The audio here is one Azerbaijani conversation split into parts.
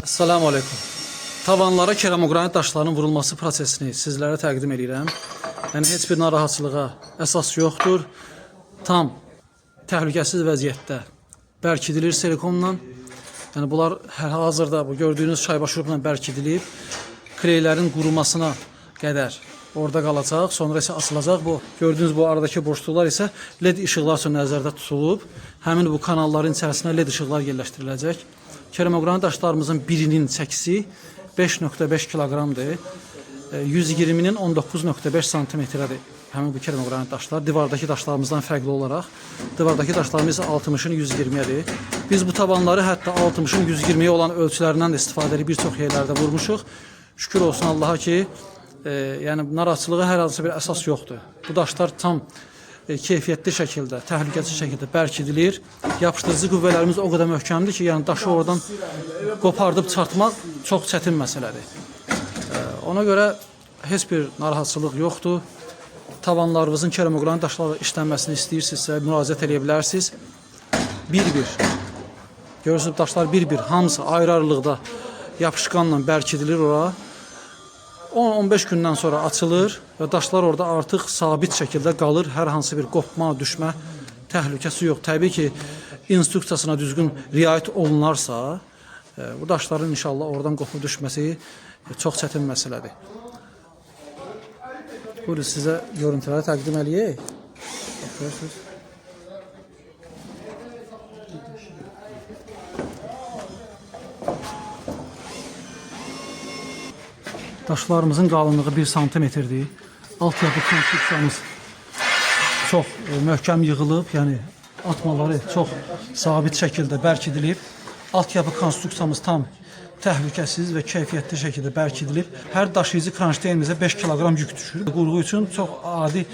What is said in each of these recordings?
Assalamu alaikum. Tavanlara keramogranit daşlarının vurulması prosesini sizlərə təqdim edirəm. Yəni heç bir narahatçılığa əsas yoxdur. Tam təhlükəsiz vəziyyətdə bərkidilir silikonla. Yəni bunlar hazırda bu gördüyünüz çayba şurubla bərkidilib. Kleylərin qurumasına qədər orada qalacaq, sonra isə asılacaq. Bu gördüyünüz bu aradakı boşluqlar isə LED işıqlar üçün nəzərdə tutulub. Həmin bu kanalların içərisinə LED işıqlar yerləşdiriləcək. Keramogranit daşlarımızın birinin çəkisi 5,5 kiloqramdır. 120'nin 19,5 santimetrədir. Həmin bu keramogranit daşlar divardakı daşlarımızdan fərqli olaraq, divardakı daşlarımız 60'ın 120'dir. Biz bu tavanları hətta 60'ın 120'ye olan ölçülərindən də istifadə edib bir çox yerlərdə vurmuşuq. Şükür olsun Allaha ki, yəni narahatçılığa hər hansı bir əsas yoxdur. Bu daşlar tam keyfiyyətli şəkildə, təhlükəsiz şəkildə bərkidilir. Yapışdırıcı qüvvələrimiz o qədər möhkəmdir ki, yəni daşı oradan qopardıb çıxartmaq çox çətin məsələdir. Ona görə heç bir narahatçılıq yoxdur. Tavanlarınızın keramogranit daşlarla işlənməsini istəyirsinizsə müraciət edə bilərsiniz. Bir-bir. Görürsünüz daşlar bir-bir, hamısı ayrı-ayrılıqda yapışqanla bərkidilir ora. 10-15 gündən sonra açılır və daşlar orada artıq sabit şəkildə qalır. Hər hansı bir qopma, düşmə təhlükəsi yox. Təbii ki, instruksiyasına düzgün riayət olunarsa, bu daşların inşallah oradan qopub düşməsi çox çətin məsələdir. Buyurun, sizə görüntüləri təqdim eləyək. Baxıyorsunuz. Daşlarımızın qalınlığı 1 santimetrdir. Altyapı konstruksiyamız çox möhkəm yığılıb, yəni atmaları çox sabit şəkildə bərkidilib. Altyapı konstruksiyamız tam təhlükəsiz və keyfiyyətli şəkildə bərkidilib. Hər daşıyıcı kranşteynimizə 5 kiloqram yük düşür. Qurğu üçün çox adi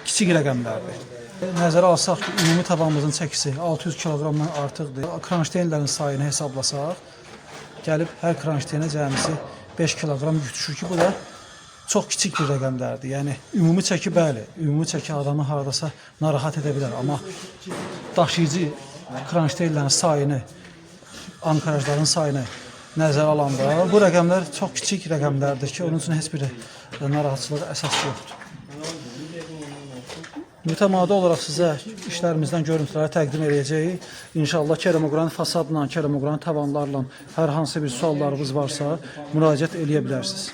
kiçik rəqəmlərdir. Nəzərə alsaq ki, ümumi tavanımızın çəkisi 600 kiloqramdan artıqdır. Kranşteynlərin sayını hesablasaq, gəlib hər kranşteynə cəmisi 5 kiloqram yük düşür ki, bu da çox kiçik bir rəqəmlərdir. Yəni ümumi çəki bəli, ümumi çəki adamı haradasa narahat edə bilər, amma daşıyıcı kranşteynlərin sayını, ankarajların sayını nəzərə alanda bu rəqəmlər çox kiçik rəqəmlərdir ki, onun üçün heç bir narahatçılığa əsas yoxdur. Mütəmadi olaraq sizə işlərimizdən görüntüləri təqdim edəcəyik. İnşallah keramogranit fasadla, keramogranit tavanlarla hər hansı bir suallarınız varsa müraciət edə bilərsiniz.